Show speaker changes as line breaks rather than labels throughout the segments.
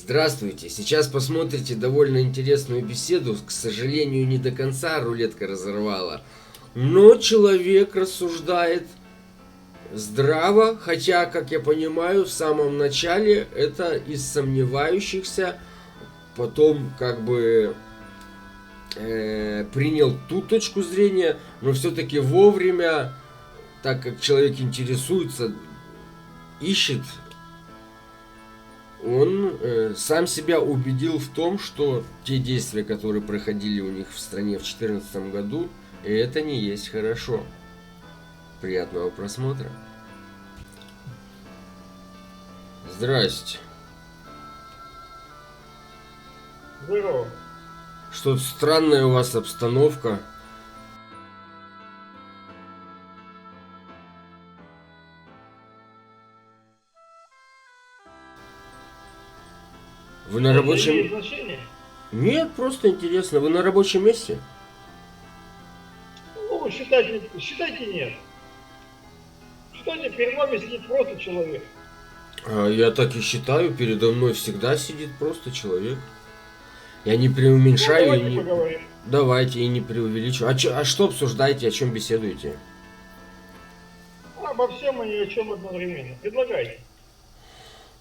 Здравствуйте! Сейчас посмотрите довольно интересную беседу. К сожалению, не до конца рулетка разорвала. Но человек рассуждает здраво, хотя, как я понимаю, в самом начале это из сомневающихся, потом принял ту точку зрения, но все-таки вовремя, так как человек интересуется, ищет, он сам себя убедил в том, что те действия, которые проходили у них в стране в 2014 году, это не есть хорошо. Приятного просмотра. Здрасте.
Здорово.
Что-то странная у вас обстановка. Вы на
Это
рабочем...
имеет значение?
Нет, просто интересно. Вы на рабочем месте?
Ну, считайте нет. Считайте, перед вами сидит просто человек.
Я так и считаю, передо мной всегда сидит просто человек. Я не
Ну,
преуменьшаю и
давайте
не...
поговорим.
Давайте, и не преувеличиваю. А что обсуждаете, о чем беседуете?
Обо всем и ни о чем одновременно. Предлагайте.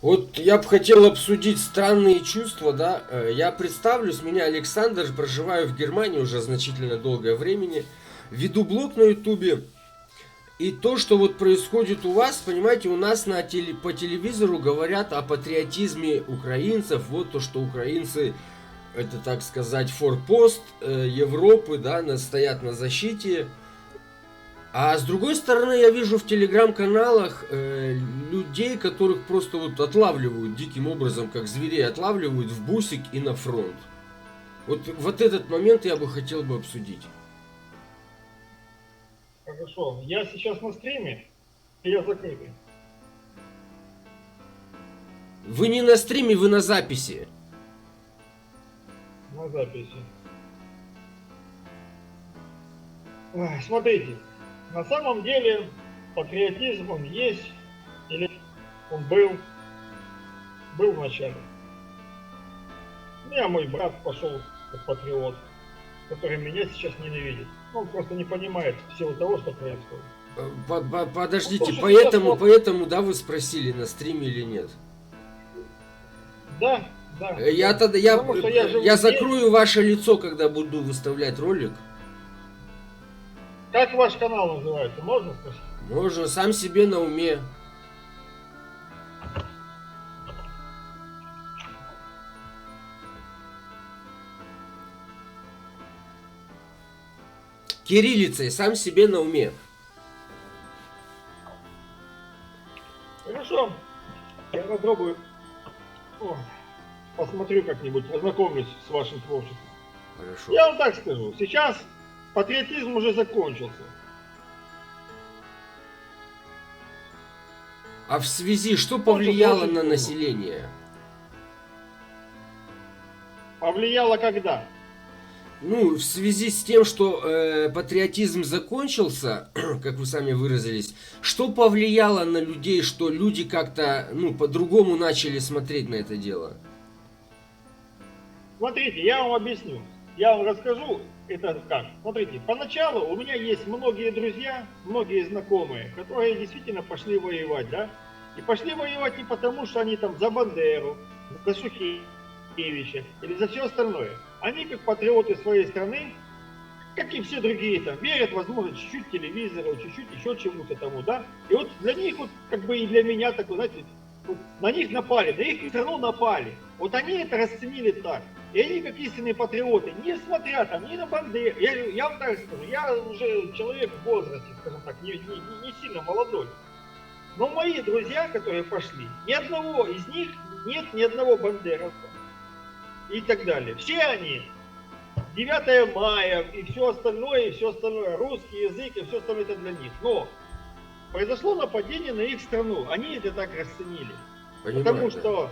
Вот я бы хотел обсудить странные чувства, да. Я представлюсь, меня Александр, проживаю в Германии уже значительно долгое времени. Веду блог на Ютубе. И то, что вот происходит у вас, понимаете, у нас по телевизору говорят о патриотизме украинцев. Вот то, что украинцы, это, так сказать, форпост Европы, да, стоят на защите. А с другой стороны, я вижу в телеграм-каналах людей, которых просто вот отлавливают диким образом, как зверей отлавливают в бусик и на фронт. Вот этот момент я бы хотел бы обсудить.
Хорошо. Я сейчас на стриме, и я закрытый.
Вы не на стриме, вы на записи.
На записи. Смотрите. На самом деле патриотизм он есть, или он был в начале. У меня мой брат пошел как патриот, который меня сейчас ненавидит. Он просто не понимает всего того, что происходит.
Подождите,
Ну,
поэтому, да, вы спросили, на стриме или нет?
Да.
Я закрою ваше лицо, когда буду выставлять ролик.
Как ваш канал называется? Можно спросить?
Можно, сам себе на уме. Кириллицей, сам себе на уме.
Хорошо. Я попробую. Посмотрю как-нибудь, ознакомлюсь с вашим творчеством.
Хорошо.
Я вам так скажу. Сейчас патриотизм уже закончился.
А в связи, что повлияло на население?
Повлияло когда?
Ну, в связи с тем, что патриотизм закончился, как вы сами выразились, что повлияло на людей, что люди как-то, по-другому начали смотреть на это дело?
Смотрите, я вам объясню. Я вам расскажу, это как. Смотрите, поначалу у меня есть многие друзья, многие знакомые, которые действительно пошли воевать, да? И пошли воевать не потому, что они там за Бандеру, за Шухевича или за все остальное. Они, как патриоты своей страны, как и все другие, там, верят, возможно, чуть-чуть телевизору, чуть-чуть еще чему-то тому, да? И вот для них, вот, как бы и для меня, так, знаете, вот, на них напали, на их страну напали. Вот они это расценили так. И они, как истинные патриоты, несмотря там ни на Бандеру, я вам так скажу, я уже человек в возрасте, скажем так, не сильно молодой. Но мои друзья, которые пошли, ни одного из них нет ни одного бандеровца и так далее. Все они 9 мая и все остальное, русский язык и все остальное это для них. Но произошло нападение на их страну, они это так расценили.
Понимаю,
потому что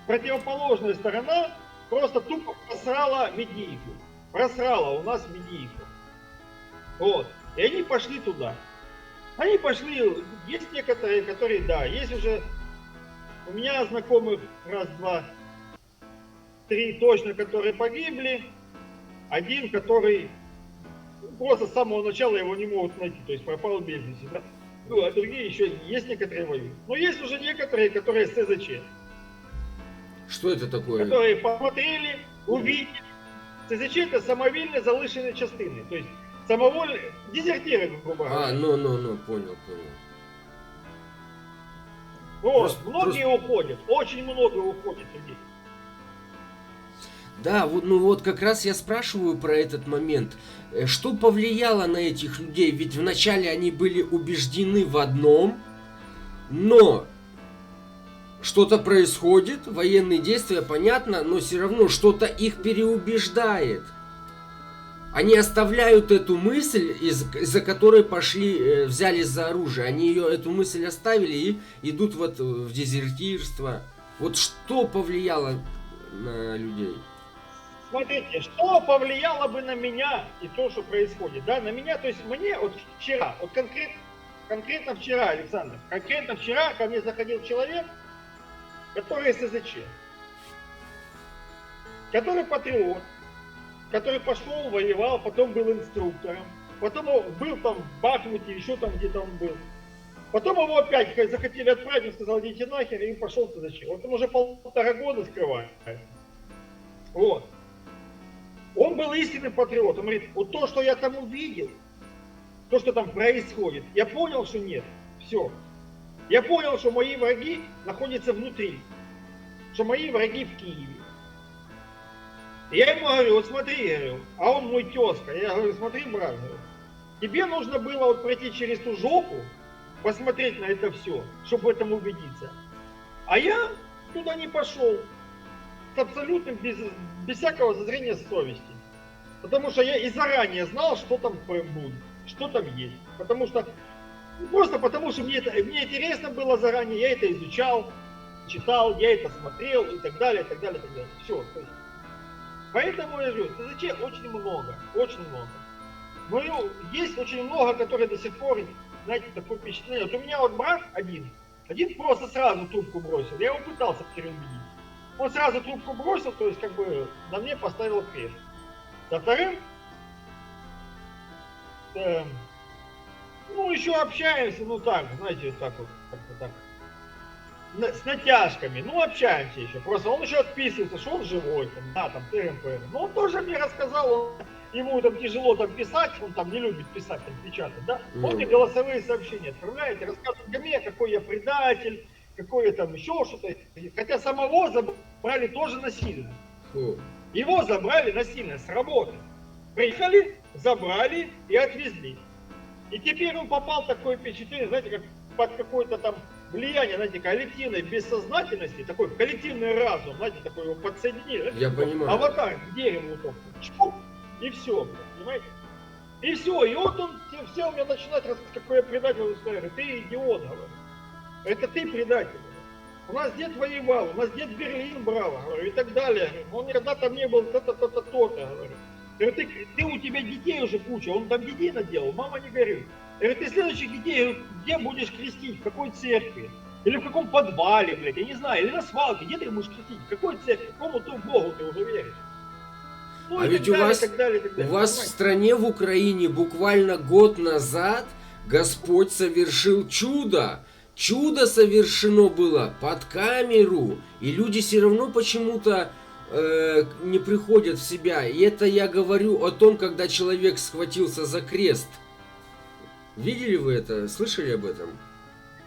противоположная сторона просто тупо просрала Медийку. Просрала у нас Медийку. Вот. И они пошли туда. Они пошли, есть некоторые, которые, да, есть уже у меня знакомых раз-два 3 точно, которые погибли, один, который просто с самого начала его не могут найти, то есть пропал без вести. Да? Ну, а другие еще есть некоторые воюют. Но есть уже некоторые, которые с СЗЧ.
Что это такое?
Которые посмотрели, увидели. СЗЧ это самовільно залишені частини. То есть самовольно дезертиры, грубо говоря.
Понял.
Вот, многие уходят, очень много уходит людей.
Да, вот как раз я спрашиваю про этот момент. Что повлияло на этих людей? Ведь вначале они были убеждены в одном, но что-то происходит, военные действия, понятно, но все равно что-то их переубеждает. Они оставляют эту мысль, из-за которой пошли, взялись за оружие. Они эту мысль оставили и идут вот в дезертирство. Вот что повлияло на людей?
Смотрите, что повлияло бы на меня и то, что происходит, да, на меня, то есть мне вот вчера, вот конкретно вчера, Александр, конкретно вчера ко мне заходил человек, который СЗЧ, который патриот, который пошел, воевал, потом был инструктором, потом был там в Бахмуте, еще там где-то он был. Потом его опять захотели отправить, он сказал, идите нахер, и пошел в СЗЧ. Вот он уже 1,5 года скрывает. Вот. Он был истинным патриотом. Он говорит, вот то, что я там увидел, то, что там происходит, я понял, что нет. Все. Я понял, что мои враги находятся внутри. Что мои враги в Киеве. И я ему говорю, вот смотри, говорю, а он мой тезка. Я говорю, смотри, брат, говорю, тебе нужно было вот пройти через ту жопу, посмотреть на это все, чтобы в этом убедиться. А я туда не пошел. С абсолютным, без всякого зазрения совести. Потому что я и заранее знал, что там будет, что там есть. Потому что, просто потому что мне интересно было заранее, я это изучал, читал, я это смотрел и так далее, и так далее, и так далее. Все. Поэтому я говорю, СЗЧ очень много, очень много. Но есть очень много, которые до сих пор, знаете, такое впечатление. Вот у меня вот брат один просто сразу трубку бросил, я его пытался переубедить. Он сразу трубку бросил, то есть как бы на мне поставил крест. Со вторым, ну еще общаемся, ну так, знаете, так вот, как-то так, с натяжками, ну общаемся еще. Просто он еще отписывается, что он живой, там, да, там, ТМП. Но он тоже мне рассказал, ему там тяжело там писать, он там не любит писать, там, печатать, да. Он мне голосовые сообщения отправляет и рассказывает мне, какой я предатель, какое там еще что-то. Хотя самого забрали тоже насильно. Его забрали насильно с работы. Приехали, забрали и отвезли. И теперь он попал в такое впечатление, знаете, как под какое-то там влияние, знаете, коллективной бессознательности, такой коллективный разум, знаете, такой его подсоединили.
Я понимаю.
Аватар к дереву вот чоп, и все, понимаете? И все, и вот он все у меня начинает рассказывать, какой я предатель, говорю, ты идиот, говорю. Это ты предатель. У нас дед воевал, у нас дед Берлин брал, говорю, и так далее. Он никогда там не был, то-то, говорю. Ты у тебя детей уже куча, он там детей наделал, мама не горюй. Я говорю, ты следующих детей где будешь крестить, в какой церкви? Или в каком подвале, блядь, я не знаю, или на свалке, где ты будешь крестить, в какой церкви, какому ты Богу ты уже веришь? Ну,
а ведь у вас в стране, в Украине, буквально год назад Господь совершил чудо. Чудо совершено было под камеру, и люди все равно почему-то не приходят в себя. И это я говорю о том, когда человек схватился за крест. Видели вы это? Слышали об этом?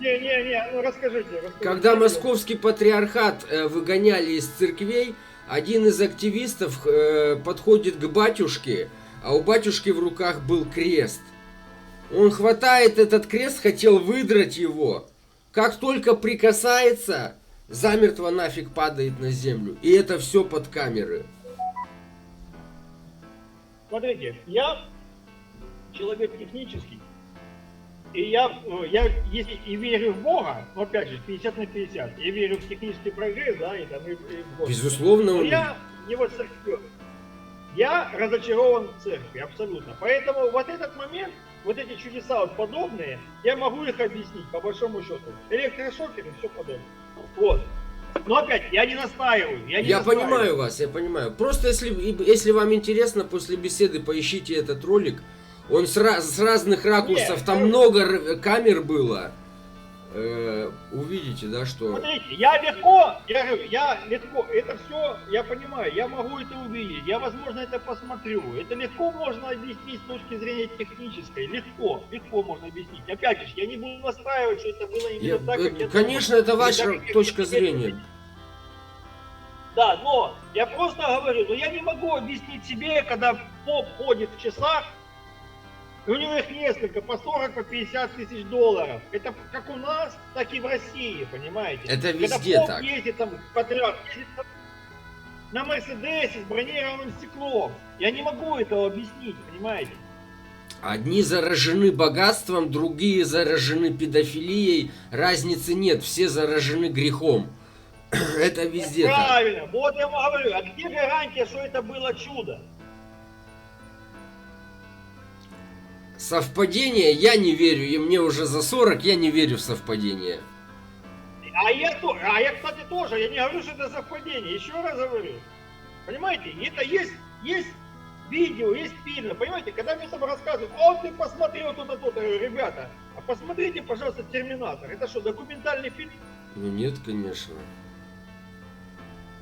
Не, ну расскажите.
Когда московский патриархат выгоняли из церквей, один из активистов подходит к батюшке, а у батюшки в руках был крест. Он хватает этот крест, хотел выдрать его. Как только прикасается, замертво нафиг падает на землю. И это все под камеры.
Смотрите, я человек технический. И я если и верю в Бога, но опять же, 50 на 50. Я верю в технический прогресс, да, и там и в Бога.
Безусловно.
Но я не вот церковь. Я разочарован в церкви, абсолютно. Поэтому вот этот момент, вот эти чудеса вот подобные, я могу их объяснить, по большому счету. Электрошокеры, все подобное. Вот. Но опять, я не настаиваю.
Я понимаю вас, я понимаю. Просто если вам интересно, после беседы поищите этот ролик. Он с разных ракурсов,
Нет,
там много камер было. Увидите, да, что...
Смотрите, я легко, это все, я понимаю, я могу это увидеть, я, возможно, это посмотрю. Это легко можно объяснить с точки зрения технической, легко можно объяснить. Опять же, я не буду настаивать, что это было именно так, как я
Конечно,
думаю.
это ваша
Так, как я
точка
себе это
зрения.
Да, но я просто говорю, но я не могу объяснить себе, когда поп ходит в часах, и у него их несколько, по 40, по 50 тысяч долларов. Это как у нас, так и в России, понимаете?
Это
Когда
везде
поп
так.
ездит там, патриарх, ездит там на Мерседесе с бронированным стеклом. Я не могу этого объяснить, понимаете?
Одни заражены богатством, другие заражены педофилией. Разницы нет, все заражены грехом. Это везде так.
Правильно, вот я вам говорю, а где гарантия, что это было чудо?
Совпадение я не верю, и мне уже за 40, я не верю в совпадение.
А я, кстати, тоже, я не говорю, что это совпадение, еще раз говорю. Понимаете, это есть видео, есть фильмы, понимаете, когда мне там рассказывают, ты посмотрел то-то, то-то, я говорю, ребята, а посмотрите, пожалуйста, «Терминатор». Это что, документальный фильм?
Ну нет, конечно.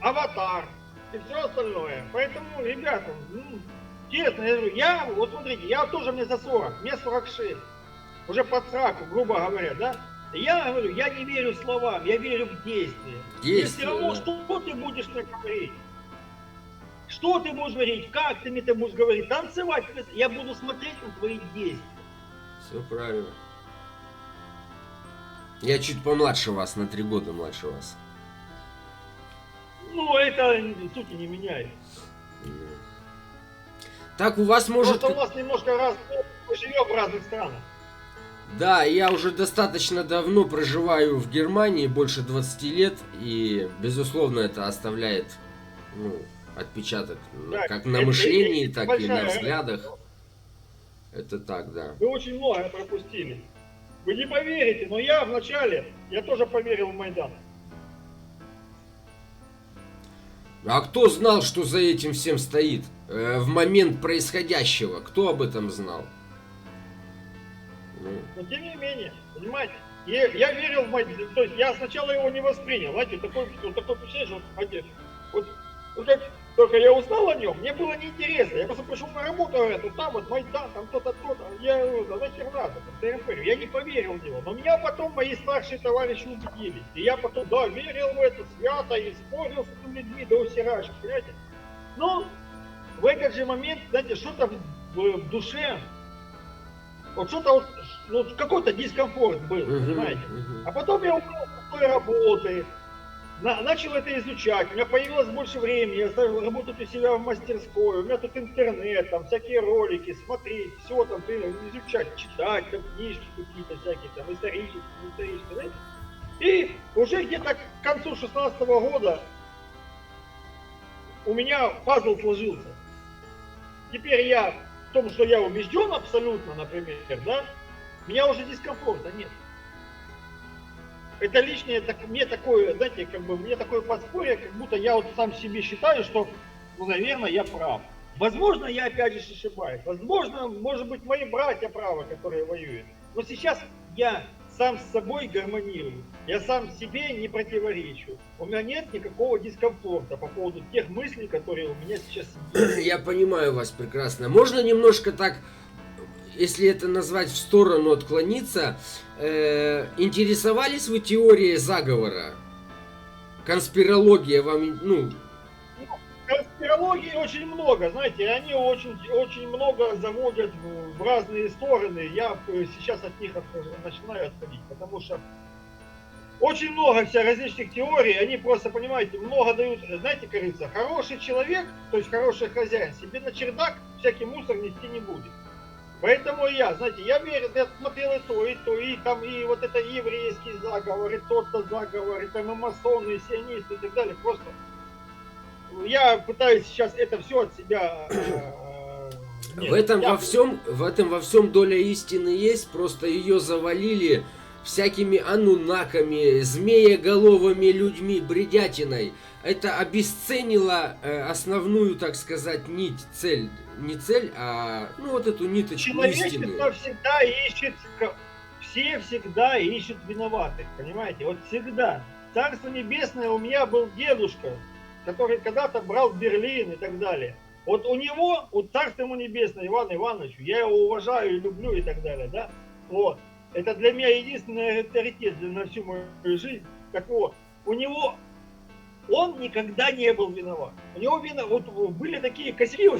«Аватар» и все остальное. Поэтому, ребята, честно, я говорю, вот смотрите, я тоже мне за 40, мне 46, уже под сраку, грубо говоря, да? Я говорю, я не верю словам, я верю в действия. И все равно,
Да.
что ты будешь мне говорить? Что ты будешь говорить? Как ты мне это будешь говорить? Танцевать? Я буду смотреть на твои действия.
Все правильно. Я чуть помладше вас, на 3 года младше вас.
Ну, это сути не меняет.
Так у вас может...
Просто у нас немножко мы живем в разных странах.
Да, я уже достаточно давно проживаю в Германии, больше 20 лет, и, безусловно, это оставляет отпечаток
Да,
как на
это
мышлении, так и на
большая
взглядах.
разница.
Это так, да.
Вы очень многое пропустили. Вы не поверите, но я вначале, я тоже поверил в Майдан.
А кто знал, что за этим всем стоит? В момент происходящего, кто об этом знал?
Но тем не менее, понимаете, я верил в Майдан. То есть я сначала его не воспринял. Знаете, такое впечатление, что вот как только я узнал о нем, мне было неинтересно. Я просто пришел на работу, говорят, вот там вот Майдан, там то-то, то-то. Я говорю, нахер надо, я не поверил в него. Но меня потом мои старшие товарищи убедили. И я потом, да, верил в это свято и спорил с этими людьми до усирача, понимаете. Но в этот же момент, знаете, что-то в душе, вот что-то вот, ну, какой-то дискомфорт был, понимаете. А потом я ушел с той работы, начал это изучать, у меня появилось больше времени, я стал работать у себя в мастерской, у меня тут интернет, там всякие ролики, смотреть, все там, изучать, читать, там книжки какие-то всякие, там исторические, знаете. И уже где-то к концу 2016 года у меня пазл сложился. Теперь я в том, что я убежден абсолютно, например, да, меня уже дискомфорта нет. Это лишнее, мне такое, знаете, как бы мне такое подспорье, как будто я вот сам себе считаю, что, ну, наверное, я прав. Возможно, я опять же ошибаюсь. Возможно, может быть, мои братья правы, которые воюют. Но сейчас я сам с собой гармонирую. Я сам себе не противоречу. У меня нет никакого дискомфорта по поводу тех мыслей, которые у меня сейчас есть.
Я понимаю вас прекрасно. Можно немножко так, если это назвать в сторону, отклониться? Интересовались вы теорией заговора? Конспирология вам,
Конспирологии очень много, знаете, они очень много заводят в разные стороны. Я сейчас от них начинаю отходить, потому что очень много всяких различных теорий, они просто, понимаете, много дают, знаете, как говорится, хороший человек, то есть хороший хозяин, себе на чердак всякий мусор нести не будет. Поэтому я, знаете, я верю, я смотрел и то, и там, и вот это еврейский заговор, и тот-то заговор, и там и масоны, и сионисты, и так далее. Просто я пытаюсь сейчас это все от себя...
В этом во всем доля истины есть, просто ее завалили всякими анунаками, змееголовыми людьми, бредятиной, это обесценило основную, так сказать, нить, цель, не цель, а ну вот эту ниточку истины.
Человечество всегда ищет, все всегда ищут виноватых, понимаете? Вот всегда. Царство Небесное, у меня был дедушка, который когда-то брал Берлин и так далее. Вот у него, у Царства ему Небесное, Ивану Ивановичу, я его уважаю и люблю и так далее, да? Вот. Это для меня единственный авторитет на всю мою жизнь. Так вот, у него, он никогда не был виноват. У него вот были такие косяки у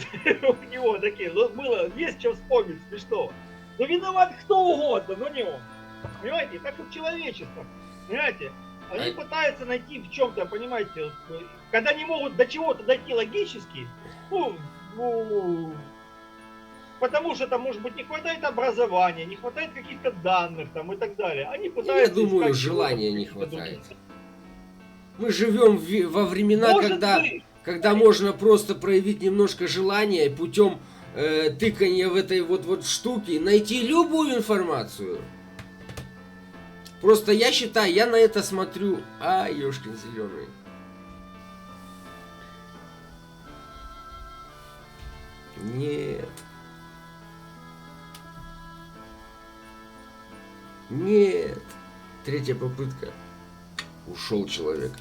него такие, вот было, есть что вспомнить смешного. Но виноват кто угодно, но не он. Понимаете, так как человечество, понимаете? Они пытаются найти в чем-то, понимаете, когда не могут до чего-то дойти логически, потому что там, может быть, не хватает образования, не хватает каких-то данных там и так далее. Они пытаются...
Я думаю, желания не хватает. Мы живем во времена, когда можно просто проявить немножко желания и путем тыкания в этой вот штуке найти любую информацию. Просто я считаю, я на это смотрю, ёшкин зеленый. Нет. Нет. Третья попытка. Ушел человек.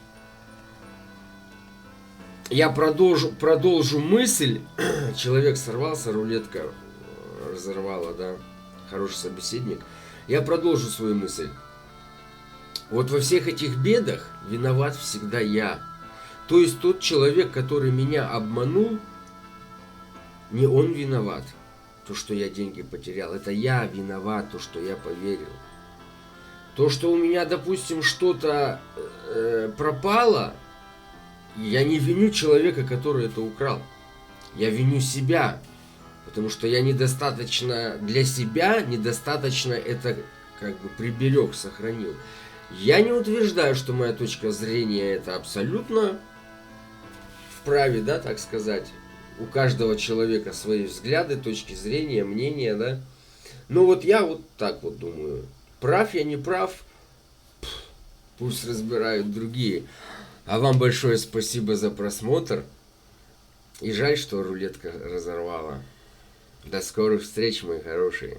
Я продолжу мысль. Человек сорвался, рулетка разорвала, да. Хороший собеседник. Я продолжу свою мысль. Вот во всех этих бедах виноват всегда я. То есть тот человек, который меня обманул, не он виноват, то, что я деньги потерял. Это я виноват, то, что я поверил. То, что у меня, допустим, что-то пропало, я не виню человека, который это украл. Я виню себя. Потому что я недостаточно для себя, недостаточно это как бы приберег, сохранил. Я не утверждаю, что моя точка зрения это абсолютно вправе, да, так сказать. У каждого человека свои взгляды, точки зрения, мнения, да. Но вот я вот так вот думаю. Прав я, не прав, пусть разбирают другие. А вам большое спасибо за просмотр. И жаль, что рулетка разорвала. До скорых встреч, мои хорошие.